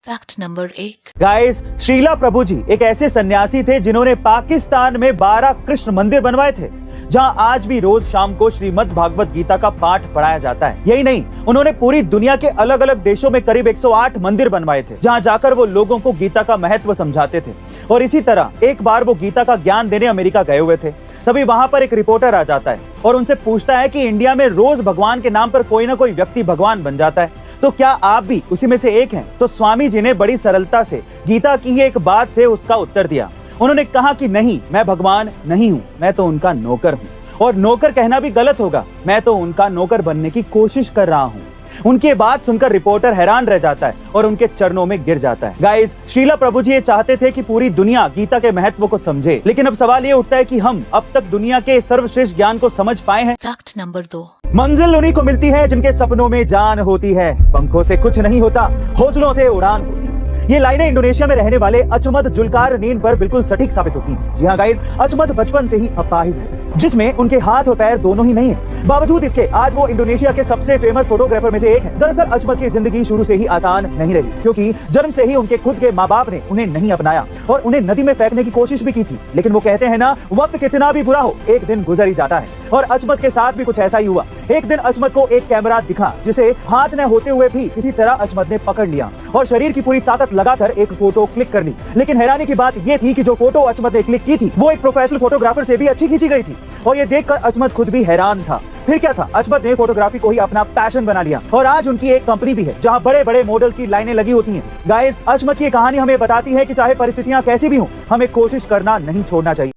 Fact number 1। Guys, Srila प्रभु जी एक ऐसे सन्यासी थे जिन्होंने पाकिस्तान में 12 कृष्ण मंदिर बनवाए थे, जहां आज भी रोज शाम को श्रीमद् भागवत गीता का पाठ पढ़ाया जाता है। यही नहीं, उन्होंने पूरी दुनिया के अलग अलग देशों में करीब 108 मंदिर बनवाए थे, जहां जाकर वो लोगों को गीता का महत्व समझाते थे। और इसी तरह एक बार वो गीता का ज्ञान देने अमेरिका गए हुए थे। तभी वहां पर एक रिपोर्टर आ जाता है और उनसे पूछता है कि इंडिया में रोज भगवान के नाम पर कोई ना कोई व्यक्ति भगवान बन जाता है, तो क्या आप भी उसी में से एक हैं? तो स्वामी जी ने बड़ी सरलता से गीता की ही एक बात से उसका उत्तर दिया। उन्होंने कहा कि नहीं, मैं भगवान नहीं हूँ, मैं तो उनका नौकर हूँ। और नौकर कहना भी गलत होगा, मैं तो उनका नौकर बनने की कोशिश कर रहा हूँ। उनकी बात सुनकर रिपोर्टर हैरान रह जाता है और उनके चरणों में गिर जाता है। गाइस, श्रीला प्रभु जी ये चाहते थे कि पूरी दुनिया गीता के महत्व को समझे, लेकिन अब सवाल ये उठता है कि हम अब तक दुनिया के सर्वश्रेष्ठ ज्ञान को समझ पाए हैं? Fact number 2। मंजिल उन्हीं को मिलती है जिनके सपनों में जान होती है। पंखों से कुछ नहीं होता, हौसलों से उड़ान होती है। ये लाइनें इंडोनेशिया में रहने वाले अचमत जुल्कारनीन पर बिल्कुल सटीक साबित होती हैं। जी हाँ गाइस, अचमत बचपन से ही अपाहिज है, जिसमें उनके हाथ और पैर दोनों ही नहीं है। बावजूद इसके आज वो इंडोनेशिया के सबसे फेमस फोटोग्राफर में से एक है। दरअसल अचमत की जिंदगी शुरू से ही आसान नहीं रही, क्योंकि जन्म से ही उनके खुद के माँ बाप ने उन्हें नहीं अपनाया और उन्हें नदी में फेंकने की कोशिश भी की थी। लेकिन वो कहते हैं ना, वक्त कितना भी बुरा हो, एक दिन गुजर ही जाता है। और अचमत के साथ भी कुछ ऐसा ही हुआ। एक दिन अचमत को एक कैमरा दिखा, जिसे हाथ न होते हुए भी किसी तरह अचमत ने पकड़ लिया और शरीर की पूरी ताकत लगाकर एक फोटो क्लिक कर ली। लेकिन हैरानी की बात ये थी कि जो फोटो अचमत ने क्लिक की थी वो एक प्रोफेशनल फोटोग्राफर से भी अच्छी खींची गई थी। और ये देखकर अचमत खुद भी हैरान था। फिर क्या था, अचमत ने फोटोग्राफी को ही अपना पैशन बना लिया और आज उनकी एक कंपनी भी है जहां बड़े बड़े मॉडल्स की लाइनें लगी होती हैं। गाइस, अचमत की कहानी हमें बताती है कि चाहे परिस्थितियां कैसी भी हों, हमें कोशिश करना नहीं छोड़ना चाहिए।